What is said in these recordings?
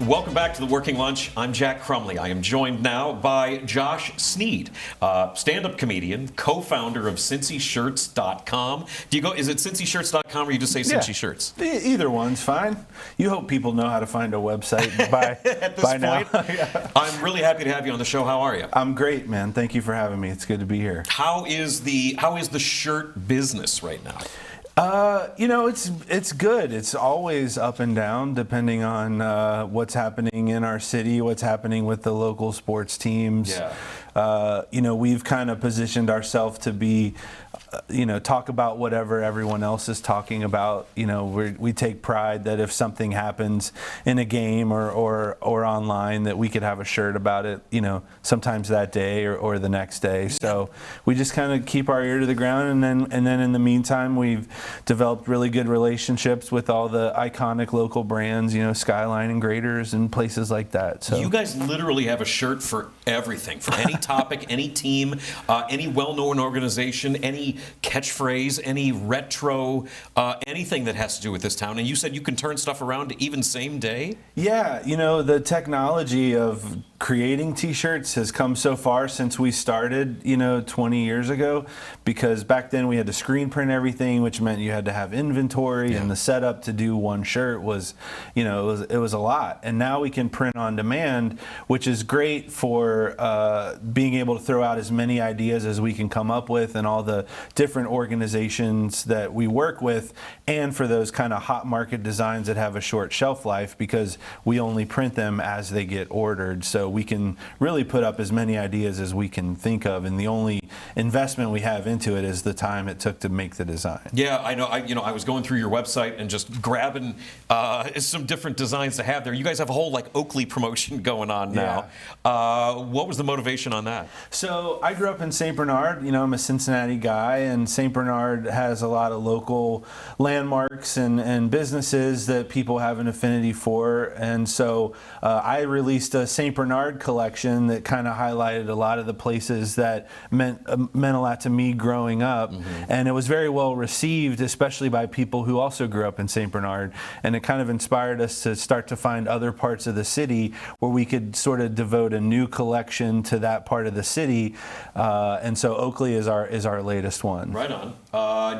Welcome back to the Working Lunch. I'm Jack Crumley. I am joined now by Josh Sneed, stand-up comedian, co-founder of CincyShirts.com. Do you go? Is it CincyShirts.com or you just say Cincy Shirts? Either one's fine. You hope people know how to find a website by at this by point. now. Yeah. I'm really happy to have you on the show. How are you? I'm great, man. Thank you for having me. It's good to be here. How is the shirt business right now? It's good. It's always up and down depending on what's happening in our city, what's happening with the local sports teams. Yeah. We've kind of positioned ourselves to be, talk about whatever everyone else is talking about. We take pride that if something happens in a game or online, that we could have a shirt about it, sometimes that day or the next day. So we just kind of keep our ear to the ground, and then in the meantime, we've developed really good relationships with all the iconic local brands, Skyline and Graders and places like that. So you guys literally have a shirt for everything, for any topic, any team, any well-known organization, any catchphrase, any retro, anything that has to do with this town. And you said you can turn stuff around even same day? Yeah, the technology of creating t-shirts has come so far since we started, 20 years ago, because back then we had to screen print everything, which meant you had to have inventory, and the setup to do one shirt was, it was a lot. And now we can print on demand, which is great for being able to throw out as many ideas as we can come up with and all the different organizations that we work with, and for those kind of hot market designs that have a short shelf life, because we only print them as they get ordered. So we can really put up as many ideas as we can think of, and the only investment we have into it is the time it took to make the design. Yeah, I know. I was going through your website and just grabbing some different designs to have there. You guys have a whole Oakley promotion going on now. Yeah. What was the motivation on that? So I grew up in St. Bernard. I'm a Cincinnati guy, and St. Bernard has a lot of local landmarks and businesses that people have an affinity for. And so I released a St. Bernard collection that kind of highlighted a lot of the places that meant a lot to me growing up. Mm-hmm. And it was very well received, especially by people who also grew up in St. Bernard. And it kind of inspired us to start to find other parts of the city where we could sort of devote a new collection to that part of the city. And so Oakley is our latest one. Right on.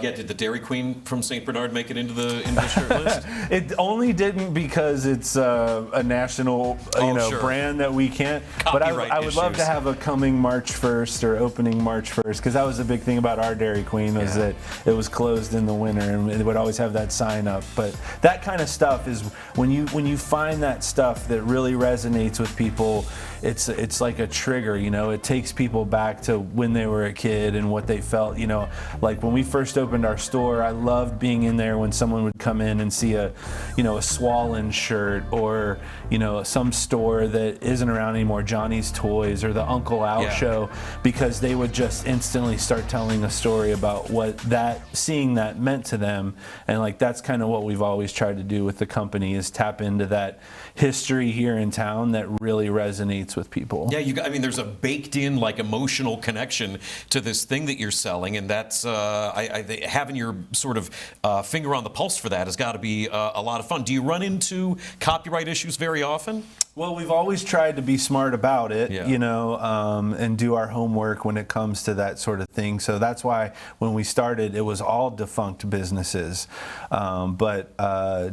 Did the Dairy Queen from St. Bernard make it into the shirt list? It only didn't because it's a national brand that we can't. But I would love to have a coming March 1st or opening March 1st, because that was the big thing about our Dairy Queen, was that it was closed in the winter, and it would always have that sign up. But that kind of stuff is when you find that stuff that really resonates with people, it's like a trigger. It takes people back to when they were a kid and what they felt. Like when we first opened our store, I loved being in there when someone would come in and see a Swollen shirt, or some store that isn't around anymore, Johnny's Toys or the Uncle Al show, because they would just instantly start telling a story about what seeing that meant to them. And that's kind of what we've always tried to do with the company, is tap into that history here in town that really resonates with people. Yeah, there's a baked-in emotional connection to this thing that you're selling, and that's having your sort of finger on the pulse for that has got to be a lot of fun. Do you run into copyright issues very often? Well, we've always tried to be smart about it, and do our homework when it comes to that sort of thing. So that's why when we started, it was all defunct businesses. But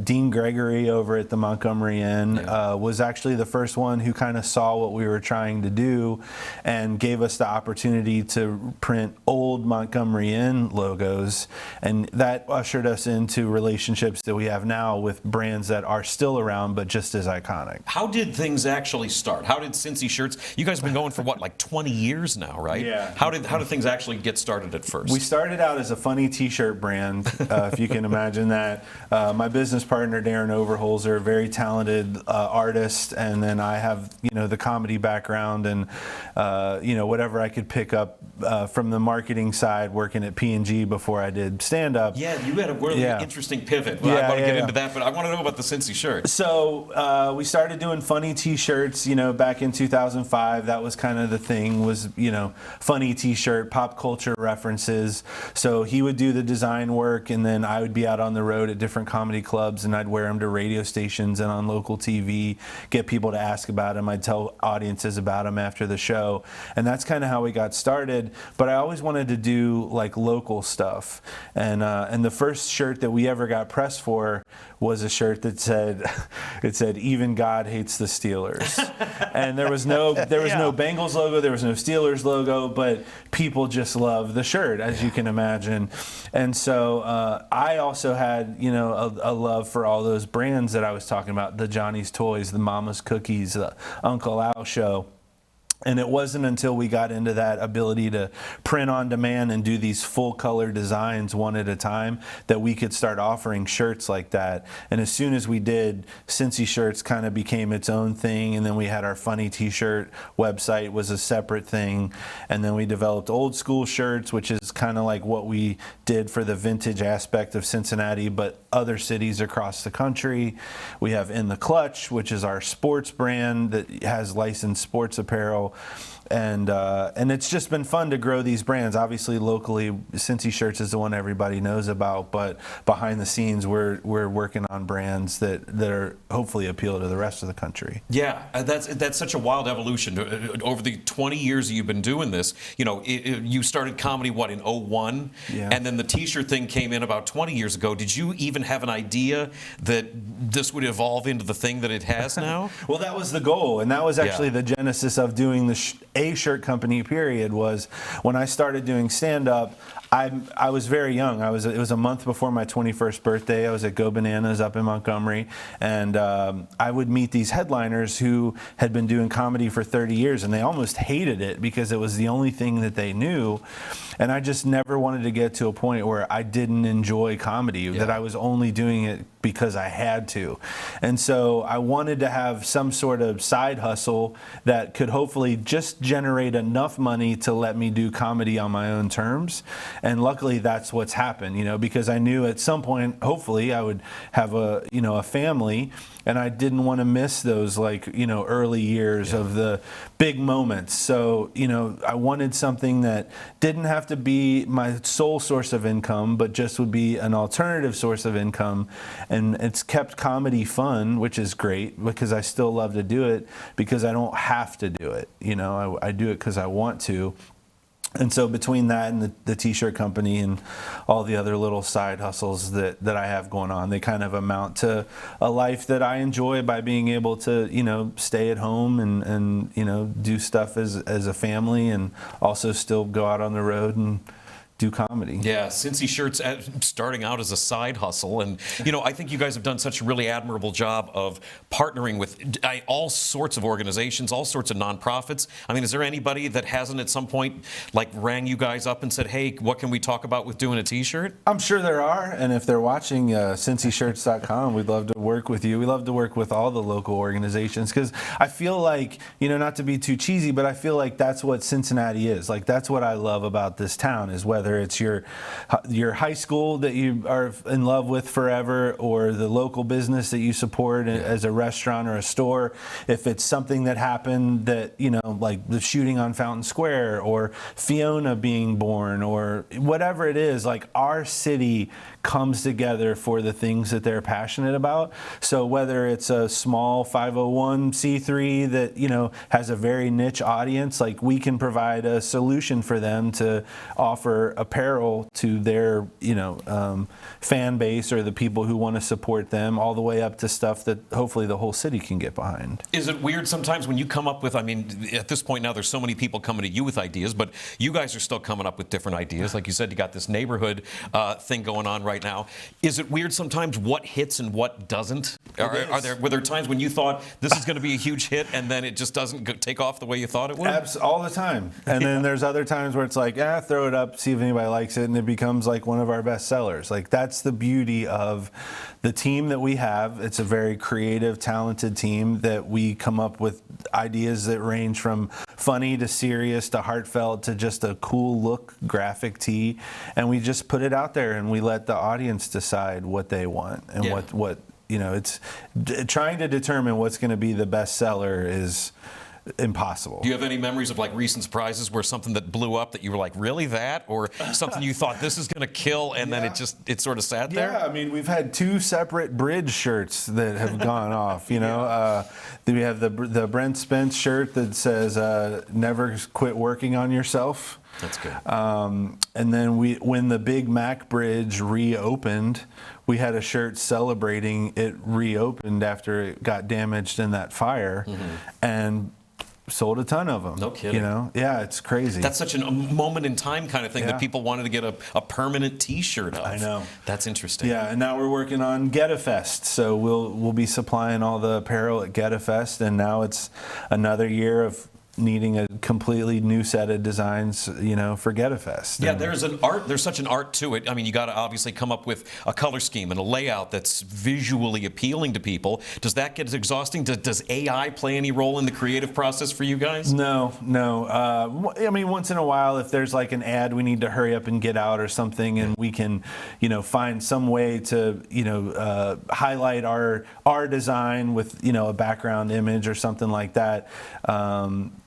Dean Gregory over at the Montgomery Inn was actually the first one who kind of saw what we were trying to do and gave us the opportunity to print old Montgomery Inn logos. And that ushered us into relationships that we have now with brands that are still around, but just as iconic. How did things actually start? How did Cincy Shirts? You guys have been going for 20 years now, right? Yeah. How did things actually get started at first? We started out as a funny T-shirt brand, if you can imagine that. My business partner Darren Overholzer, very talented artist, and then I have the comedy background and whatever I could pick up from the marketing side, working at P&G before I did stand-up. Yeah, you had a really interesting pivot. Well, I want to get into that, but I want to know about the Cincy shirt. So we started doing funny T-shirts, back in 2005. That was kind of the thing, was, funny T-shirt, pop culture references. So he would do the design work, and then I would be out on the road at different comedy clubs, and I'd wear them to radio stations and on local TV, get people to ask about them. I'd tell audiences about them after the show, and that's kind of how we got started. But I always wanted to do like local stuff, and the first shirt that we ever got pressed for was a shirt that said, "Even God hates the Steelers," and there was no Bengals logo, there was no Steelers logo, but people just loved the shirt, as you can imagine. And so I also had a love for all those brands that I was talking about: the Johnny's Toys, the Mama's Cookies, the Uncle Al Show. And it wasn't until we got into that ability to print on demand and do these full color designs one at a time that we could start offering shirts like that. And as soon as we did, Cincy shirts kind of became its own thing. And then we had our funny T-shirt website was a separate thing. And then we developed old school shirts, which is kind of like what we did for the vintage aspect of Cincinnati, but other cities across the country. We have In the Clutch, which is our sports brand that has licensed sports apparel. And it's just been fun to grow these brands. Obviously, locally, Cincy Shirts is the one everybody knows about, but behind the scenes, we're working on brands that are hopefully appeal to the rest of the country. Yeah, that's such a wild evolution. Over the 20 years you've been doing this, you started comedy, in 2001? Yeah. And then the T-shirt thing came in about 20 years ago. Did you even have an idea that this would evolve into the thing that it has now? Well, that was the goal, and that was actually the genesis of doing a shirt company, period, was when I started doing stand-up. I was very young. It was a month before my 21st birthday. I was at Go Bananas up in Montgomery, and I would meet these headliners who had been doing comedy for 30 years, and they almost hated it because it was the only thing that they knew. And I just never wanted to get to a point where I didn't enjoy comedy, that I was only doing it because I had to. And so I wanted to have some sort of side hustle that could hopefully just generate enough money to let me do comedy on my own terms. And luckily that's what's happened, because I knew at some point, hopefully, I would have a family, and I didn't want to miss those early years of the big moments. So, I wanted something that didn't have to be my sole source of income, but just would be an alternative source of income. And it's kept comedy fun, which is great, because I still love to do it, because I don't have to do it. I do it because I want to. And so between that and the T-shirt company and all the other little side hustles that I have going on, they kind of amount to a life that I enjoy by being able to, stay at home and do stuff as a family, and also still go out on the road and do comedy. Yeah, Cincy Shirts starting out as a side hustle. And, I think you guys have done such a really admirable job of partnering with all sorts of organizations, all sorts of nonprofits. I mean, is there anybody that hasn't at some point rang you guys up and said, hey, what can we talk about with doing a T-shirt? I'm sure there are. And if they're watching, cincyshirts.com, we'd love to work with you. We love to work with all the local organizations, because I feel like, not to be too cheesy, but I feel like that's what Cincinnati is. That's what I love about this town, is whether it's your high school that you are in love with forever, or the local business that you support as a restaurant or a store. If it's something that happened that, like the shooting on Fountain Square, or Fiona being born, or whatever it is, our city comes together for the things that they're passionate about. So whether it's a small 501c3 that, has a very niche audience, we can provide a solution for them to offer apparel to their, fan base, or the people who want to support them, all the way up to stuff that hopefully the whole city can get behind. Is it weird sometimes when you come up with, at this point now there's so many people coming to you with ideas, but you guys are still coming up with different ideas. Like you said, you got this neighborhood thing going on right now. Is it weird sometimes what hits and what doesn't? Were there times when you thought this is going to be a huge hit and then it just doesn't take off the way you thought it would? All the time. And then there's other times where it's like, throw it up, see if anybody likes it, and it becomes like one of our best sellers. Like, that's the beauty of the team that we have. It's a very creative, talented team that we come up with ideas that range from funny to serious to heartfelt to just a cool look graphic tee, and we just put it out there and we let the audience decide what they want and what it's trying to determine what's going to be the best seller is impossible. Do you have any memories of like recent surprises where something that blew up that you were like, really that? Or something you thought this is going to kill and then it sort of sat there? Yeah, I mean, we've had 2 separate bridge shirts that have gone off. We have the Brent Spence shirt that says, never quit working on yourself. That's good. And then when the Big Mac Bridge reopened, we had a shirt celebrating it reopened after it got damaged in that fire, and sold a ton of them. No kidding. Yeah, it's crazy. That's such a moment in time kind of thing that people wanted to get a permanent T-shirt of. I know. That's interesting. Yeah, and now we're working on Get a Fest, so we'll be supplying all the apparel at Get a Fest, and now it's another year of needing a completely new set of designs, for Get a Fest. Yeah, there's such an art to it. I mean, you got to obviously come up with a color scheme and a layout that's visually appealing to people. Does that get exhausting? Does AI play any role in the creative process for you guys? No. I mean, once in a while, if there's like an ad we need to hurry up and get out or something, and we can, find some way to, highlight our design with, a background image or something like that.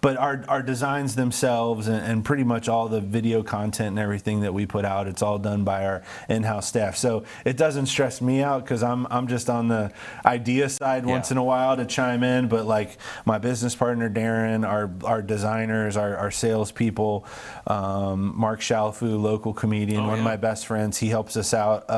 But our designs themselves and pretty much all the video content and everything that we put out, it's all done by our in-house staff. So it doesn't stress me out because I'm just on the idea side once in a while to chime in. But like my business partner Darren, our designers, our salespeople, Mark Shalfu, local comedian, one of my best friends, he helps us out.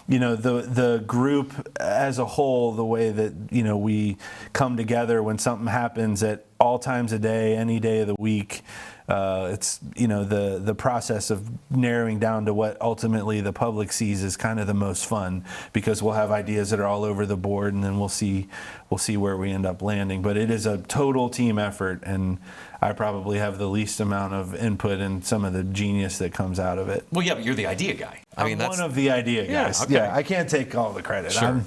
The group as a whole, the way that we come together when something happens at all times of day, any day of the week. It's the process of narrowing down to what ultimately the public sees is kind of the most fun, because we'll have ideas that are all over the board, and then we'll see where we end up landing. But it is a total team effort, and I probably have the least amount of input in some of the genius that comes out of it. Well, yeah, but you're the idea guy. I'm one of the idea guys. Okay. Yeah, I can't take all the credit. Sure.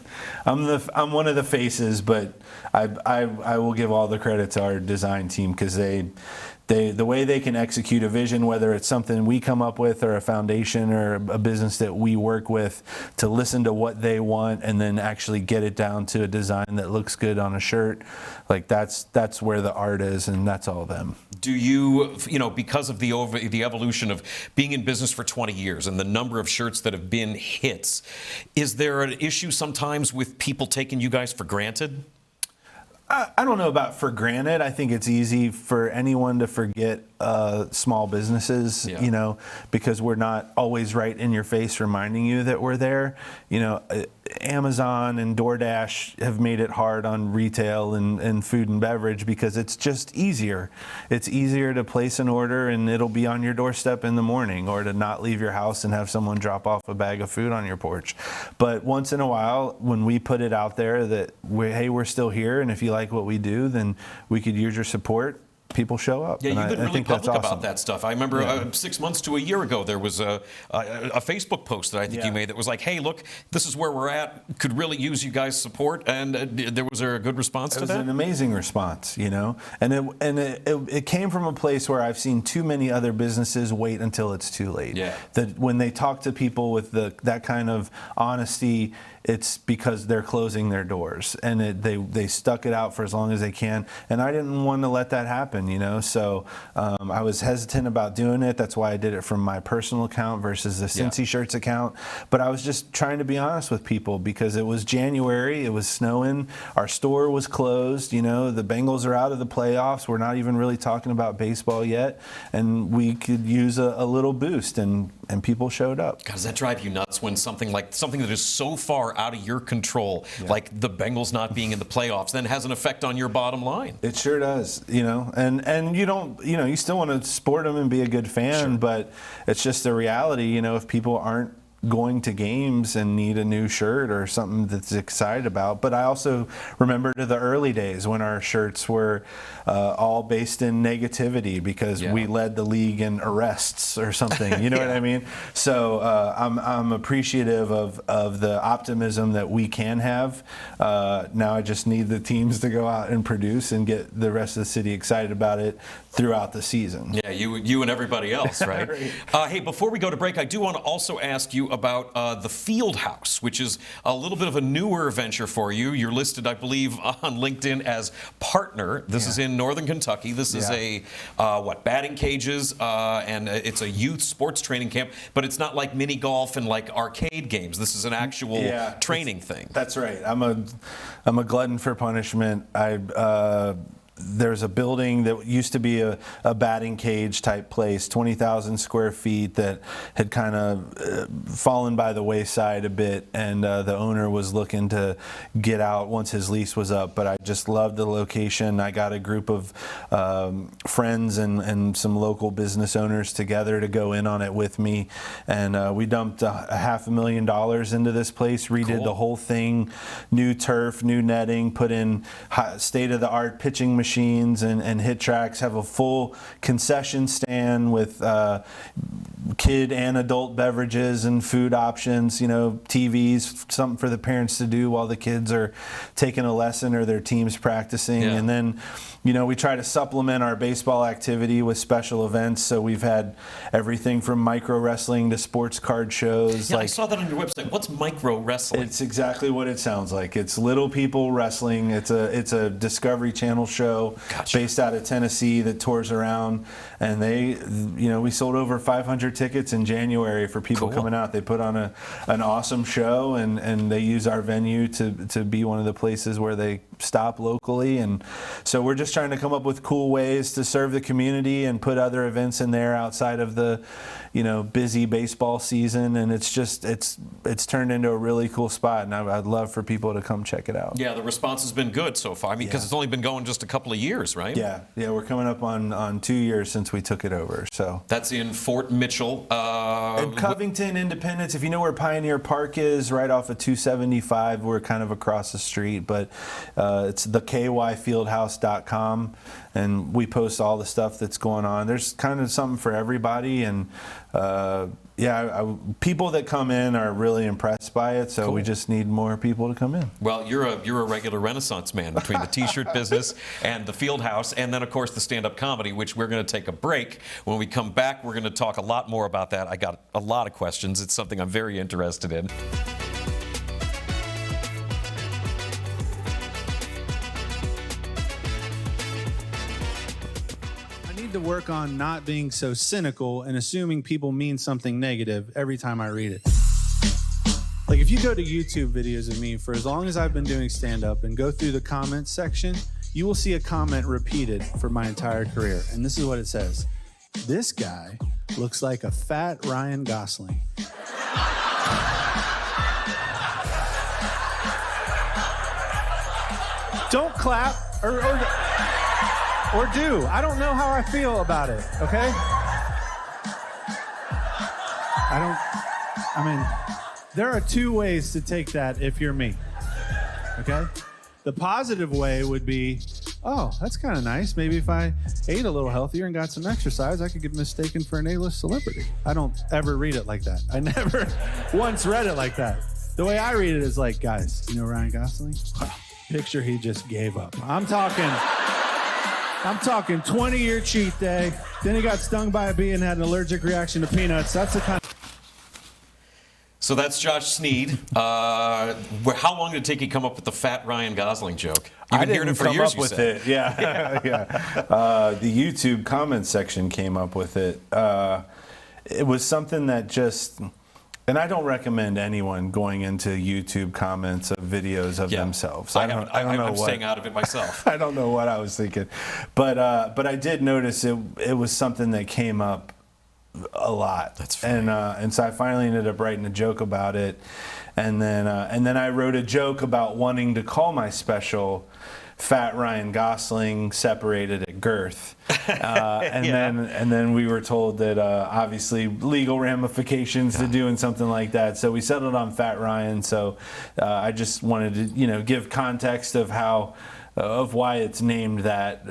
I'm one of the faces, but I will give all the credit to our design team, because the way they can execute a vision, whether it's something we come up with or a foundation or a business that we work with, to listen to what they want and then actually get it down to a design that looks good on a shirt, like that's where the art is, and that's all them. Do you, because of the evolution of being in business for 20 years and the number of shirts that have been hits, is there an issue sometimes with people taking you guys for granted? I don't know about for granted. I think it's easy for anyone to forget small businesses, because we're not always right in your face reminding you that we're there. Amazon and DoorDash have made it hard on retail and food and beverage because it's just easier. It's easier to place an order and it'll be on your doorstep in the morning, or to not leave your house and have someone drop off a bag of food on your porch. But once in a while, when we put it out there that we're still here, and if you like what we do, then we could use your support, people show up. Yeah, you've been really public awesome about that stuff. I remember 6 months to a year ago, there was a Facebook post that I think you made that was like, hey, look, this is where we're at. Could really use you guys' support. And there was a good response to that? It was an amazing response, And it came from a place where I've seen too many other businesses wait until it's too late. Yeah. That when they talk to people with that kind of honesty, it's because they're closing their doors, and they stuck it out for as long as they can. And I didn't want to let that happen, So I was hesitant about doing it. That's why I did it from my personal account versus the Cincy Shirts account. But I was just trying to be honest with people, because it was January, it was snowing, our store was closed. The Bengals are out of the playoffs. We're not even really talking about baseball yet, and we could use a little boost, and people showed up. God, does that drive you nuts when something that is so far out of your control, like the Bengals not being in the playoffs, then has an effect on your bottom line? It sure does, and you don't, you still want to support them and be a good fan, but it's just the reality, if people aren't going to games and need a new shirt or something that's excited about. But I also remember to the early days when our shirts were all based in negativity because we led the league in arrests or something. You know what I mean? So I'm appreciative of the optimism that we can have. Now I just need the teams to go out and produce and get the rest of the city excited about it throughout the season. Yeah, you and everybody else, right? Right. Hey, before we go to break, I do want to also ask you about the Field House, which is a little bit of a newer venture for you. You're listed, I believe, on LinkedIn as partner. This is in Northern Kentucky. This is a, batting cages, and it's a youth sports training camp, but it's not like mini golf and like arcade games. This is an actual training thing. That's right. I'm a glutton for punishment. There's a building that used to be a batting cage type place, 20,000 square feet, that had kind of fallen by the wayside a bit, and the owner was looking to get out once his lease was up. But I just loved the location. I got a group of friends and some local business owners together to go in on it with me, and we dumped $500,000 into this place, redid the whole thing, new turf, new netting, put in state-of-the-art pitching machines and hit tracks, have a full concession stand with kid and adult beverages and food options, TVs, something for the parents to do while the kids are taking a lesson or their team's practicing. And then, we try to supplement our baseball activity with special events. So we've had everything from micro wrestling to sports card shows. Yeah, I saw that on your website. What's micro wrestling? It's exactly what it sounds like. It's little people wrestling. It's a Discovery Channel show based out of Tennessee that tours around. And we sold over 500 tickets in January for people coming out. They put on an awesome show, and they use our venue to be one of the places where they stop locally. And so we're just trying to come up with cool ways to serve the community and put other events in there outside of the busy baseball season. And it's turned into a really cool spot, and I'd love for people to come check it out. Yeah, the response has been good so far. I mean, because it's only been going just a couple of years, right? Yeah, we're coming up on 2 years since we took it over. So that's in Fort Mitchell. In Covington, Independence. If you know where Pioneer Park is, right off of 275, we're kind of across the street. But it's thekyfieldhouse.com, and we post all the stuff that's going on. There's kind of something for everybody, and people that come in are really impressed by it, so we just need more people to come in. Well, you're a regular Renaissance man between the T-shirt business and the Field House, and then, of course, the stand-up comedy, which we're going to take a break. When we come back, we're going to talk a lot more about that. I got a lot of questions. It's something I'm very interested in. To work on not being so cynical and assuming people mean something negative every time I read it. Like, if you go to YouTube videos of me for as long as I've been doing stand-up and go through the comments section, you will see a comment repeated for my entire career. And this is what it says: "This guy looks like a fat Ryan Gosling." Don't clap or do. I don't know how I feel about it, okay? There are two ways to take that if you're me, okay? The positive way would be, oh, that's kind of nice. Maybe if I ate a little healthier and got some exercise, I could get mistaken for an A-list celebrity. I don't ever read it like that. I never once read it like that. The way I read it is like, guys, you know Ryan Gosling? Picture he just gave up. I'm talking 20-year cheat day. Then he got stung by a bee and had an allergic reaction to peanuts. That's the kind of... So that's Josh Sneed. How long did it take you to come up with the fat Ryan Gosling joke? You've been hearing it for years, you said. It. Yeah. The YouTube comment section came up with it. It was something that just... And I don't recommend anyone going into YouTube comments of videos of themselves. I'm staying out of it myself. I don't know what I was thinking, but I did notice it was something that came up a lot. That's funny. And so I finally ended up writing a joke about it, and then I wrote a joke about wanting to call my special Fat Ryan Gosling separated at girth. And then we were told that obviously legal ramifications to doing something like that. So we settled on Fat Ryan. So I just wanted to, give context of why it's named that.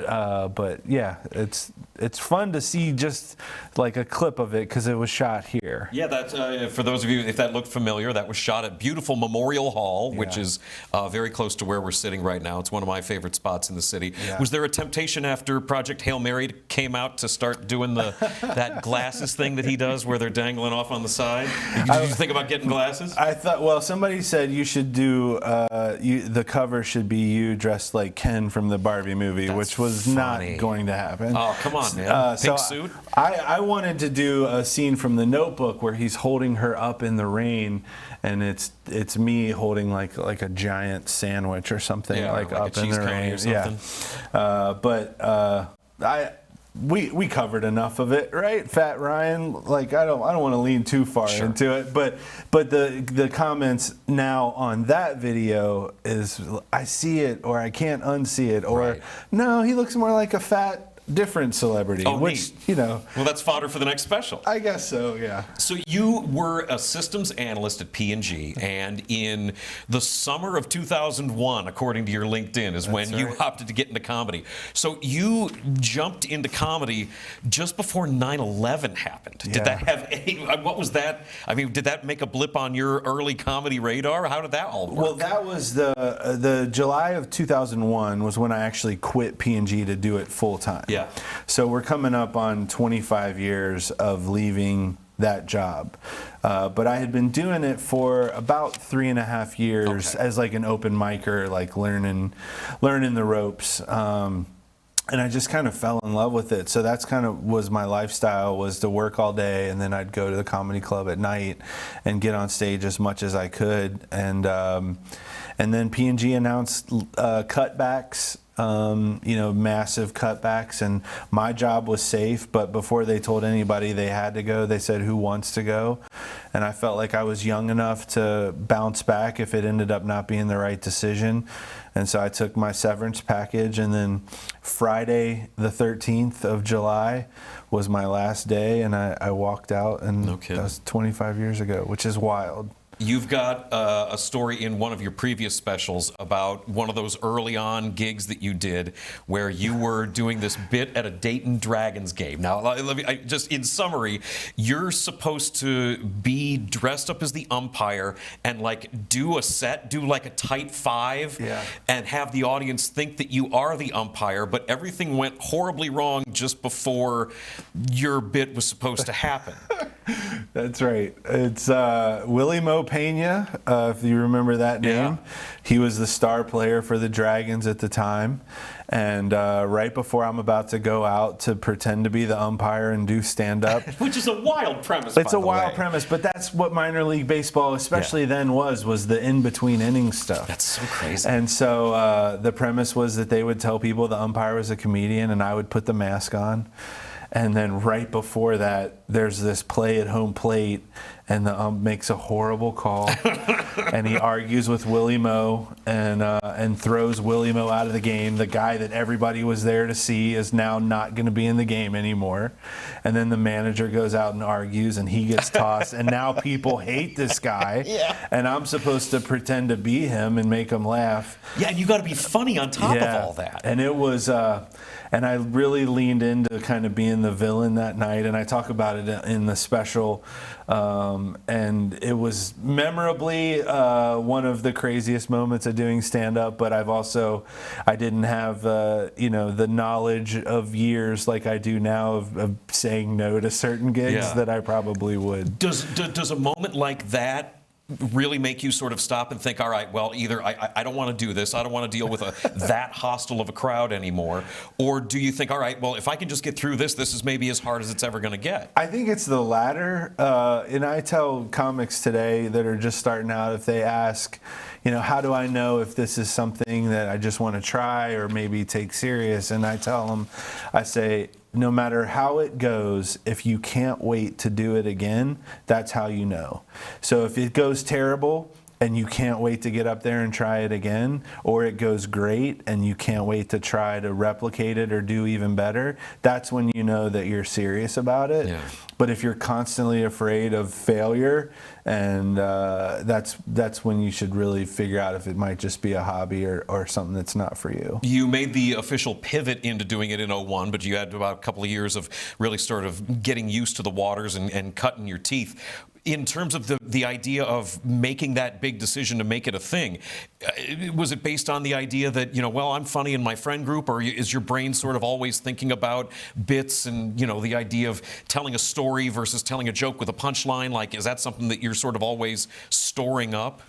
But yeah, it's fun to see just like a clip of it because it was shot here. Yeah, that's for those of you, if that looked familiar, that was shot at beautiful Memorial Hall, which is very close to where we're sitting right now. It's one of my favorite spots in the city. Yeah. Was there a temptation after Project Hail Mary came out to start doing that glasses thing that he does where they're dangling off on the side? Did you think about getting glasses? I thought, well, somebody said you should do, the cover should be you dressed like Ken from the Barbie movie, which was not going to happen. Oh, come on, man. Pink suit? I wanted to do a scene from The Notebook where he's holding her up in the rain, and it's me holding like a giant sandwich or something, like up in the rain. We covered enough of it, right? Fat Ryan, like I don't want to lean too far into it, but the comments now on that video is I see it or I can't unsee it, or no, he looks more like a fat different celebrity, which neat. Well, that's fodder for the next special. I guess so, yeah. So you were a systems analyst at P&G, and in the summer of 2001, according to your LinkedIn, is when you opted to get into comedy. So you jumped into comedy just before 9/11 happened. Did that have what was that? I mean, did that make a blip on your early comedy radar? How did that all work? Well, that was the July of 2001 was when I actually quit P&G to do it full time. Yeah. So we're coming up on 25 years of leaving that job. But I had been doing it for about 3.5 years as like an open micer, like learning the ropes. And I just kind of fell in love with it. So that's kind of was my lifestyle, was to work all day, and then I'd go to the comedy club at night and get on stage as much as I could. And then P&G announced cutbacks. Massive cutbacks, and my job was safe, but before they told anybody they had to go, they said, who wants to go? And I felt like I was young enough to bounce back if it ended up not being the right decision. And so I took my severance package, and then Friday the 13th of July was my last day, and I walked out, and that was 25 years ago, which is wild. You've got a story in one of your previous specials about one of those early on gigs that you did where you were doing this bit at a Dayton Dragons game. Now, just in summary, you're supposed to be dressed up as the umpire and like do a set, do like a tight five, and have the audience think that you are the umpire, but everything went horribly wrong just before your bit was supposed to happen. That's right. It's Willie Mo Pena, if you remember that name. Yeah. He was the star player for the Dragons at the time. And right before I'm about to go out to pretend to be the umpire and do stand-up. Which is a wild premise, It's a wild premise, but that's what minor league baseball, especially then, was the in-between innings stuff. That's so crazy. And so the premise was that they would tell people the umpire was a comedian, and I would put the mask on. And then right before that, there's this play at home plate, and the ump makes a horrible call, and he argues with Willie Mo and throws Willie Mo out of the game. The guy that everybody was there to see is now not going to be in the game anymore. And then the manager goes out and argues, and he gets tossed. And now people hate this guy, and I'm supposed to pretend to be him and make him laugh. Yeah, and you got to be funny on top of all that. And it was. And I really leaned into kind of being the villain that night, and I talk about it in the special. And it was memorably one of the craziest moments of doing stand-up. But I didn't have the knowledge of years like I do now of saying no to certain gigs that I probably would. Does a moment like that really make you sort of stop and think, all right, well, either I don't want to do this, I don't want to deal with that hostile of a crowd anymore, or do you think, all right, well, if I can just get through this is maybe as hard as it's ever going to get? I think it's the latter, and I tell comics today that are just starting out, if they ask, how do I know if this is something that I just want to try or maybe take serious? And I tell them, I say, no matter how it goes, if you can't wait to do it again, that's how you know. So if it goes terrible and you can't wait to get up there and try it again, or it goes great and you can't wait to try to replicate it or do even better, that's when you know that you're serious about it. Yeah. But if you're constantly afraid of failure, and that's when you should really figure out if it might just be a hobby or something that's not for you. You made the official pivot into doing it in '01, but you had about a couple of years of really sort of getting used to the waters and cutting your teeth. In terms of the idea of making that big decision to make it a thing, was it based on the idea that, well, I'm funny in my friend group, or is your brain sort of always thinking about bits and, the idea of telling a story versus telling a joke with a punchline? Like, is that something that you're sort of always storing up?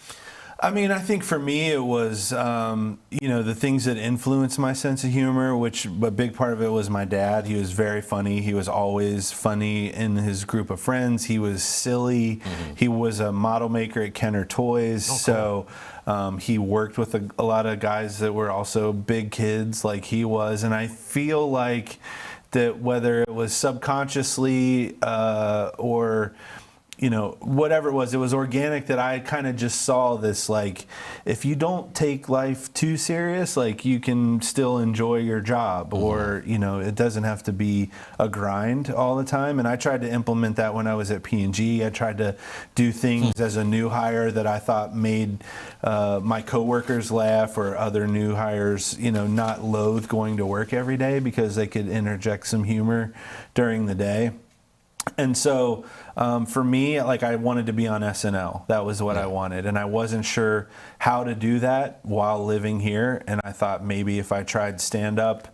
I mean, I think for me it was, the things that influenced my sense of humor, which a big part of it was my dad. He was very funny. He was always funny in his group of friends. He was silly. Mm-hmm. He was a model maker at Kenner Toys. Oh, cool. So he worked with a lot of guys that were also big kids like he was. And I feel like that whether it was subconsciously or whatever it was organic, that I kind of just saw this, like, if you don't take life too serious, like, you can still enjoy your job, mm-hmm. or, it doesn't have to be a grind all the time. And I tried to implement that when I was at P&G. I tried to do things as a new hire that I thought made my coworkers laugh, or other new hires, not loathe going to work every day because they could interject some humor during the day. And so for me, like, I wanted to be on SNL. That was what I wanted. And I wasn't sure how to do that while living here. And I thought maybe if I tried stand-up,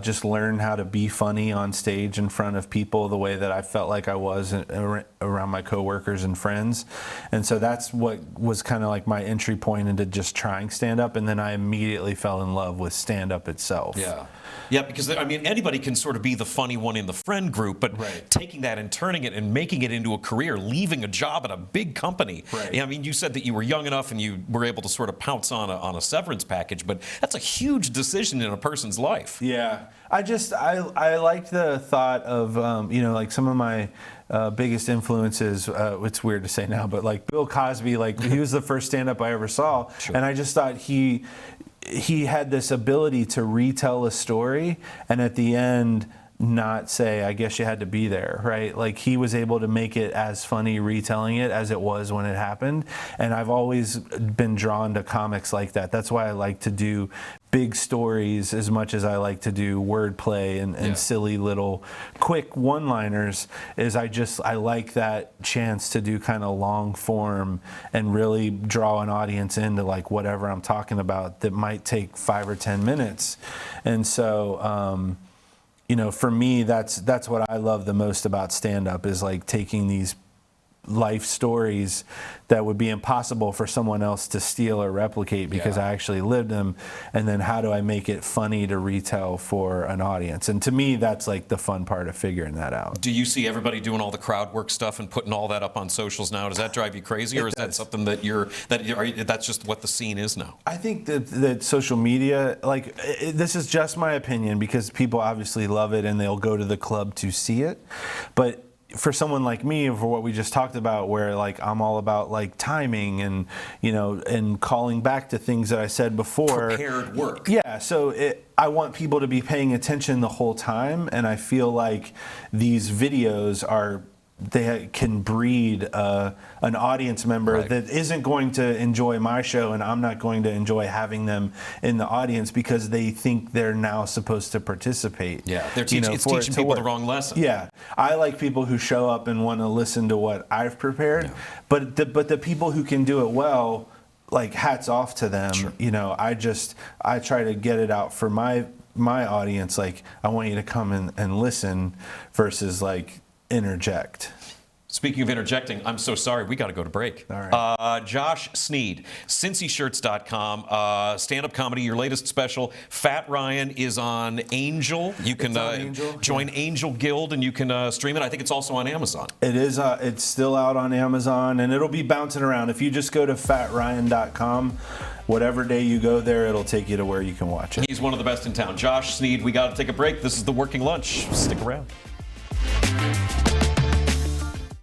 just learn how to be funny on stage in front of people the way that I felt like I was around my coworkers and friends. And so that's what was kind of like my entry point into just trying stand-up. And then I immediately fell in love with stand-up itself. Yeah. Yeah, because, I mean, anybody can sort of be the funny one in the friend group, but taking that and turning it and making it into a career, leaving a job at a big company. Right. I mean, you said that you were young enough and you were able to sort of pounce on a severance package, but that's a huge decision in a person's life. Yeah. I liked the thought of, like some of my biggest influences, it's weird to say now, but like Bill Cosby, like he was the first stand-up I ever saw. Sure. And I just thought he had this ability to retell a story and at the end not say, I guess you had to be there, right? Like, he was able to make it as funny retelling it as it was when it happened. And I've always been drawn to comics like that. That's why I like to do big stories as much as I like to do wordplay and silly little quick one-liners. I like that chance to do kind of long form and really draw an audience into like whatever I'm talking about that might take 5 or 10 minutes. And so for me, that's what I love the most about stand-up, is like taking these life stories that would be impossible for someone else to steal or replicate because I actually lived them, and then how do I make it funny to retell for an audience? And to me, that's like the fun part of figuring that out. Do you see everybody doing all the crowd work stuff and putting all that up on socials now? Does that drive you crazy, or is that something that that's just what the scene is now? I think that social media, like, this is just my opinion because people obviously love it and they'll go to the club to see it, but for someone like me, for what we just talked about, where like I'm all about like timing and and calling back to things that I said before. Prepared work. Yeah, so I want people to be paying attention the whole time, and I feel like these videos they can breed an audience member that isn't going to enjoy my show, and I'm not going to enjoy having them in the audience because they think they're now supposed to participate. Yeah, it's teaching people the wrong lesson. Yeah, I like people who show up and want to listen to what I've prepared, but the people who can do it well, like, hats off to them. Sure. I try to get it out for my audience. Like, I want you to come and listen versus like interject. Speaking of interjecting, I'm so sorry. We got to go to break. All right. Josh Sneed, CincyShirts.com, stand-up comedy, your latest special. Fat Ryan is on Angel. You can join Angel Guild, and you can stream it. I think it's also on Amazon. It is. It's still out on Amazon, and it'll be bouncing around. If you just go to fatryan.com, whatever day you go there, it'll take you to where you can watch it. He's one of the best in town. Josh Sneed, we got to take a break. This is The Working Lunch. Stick around.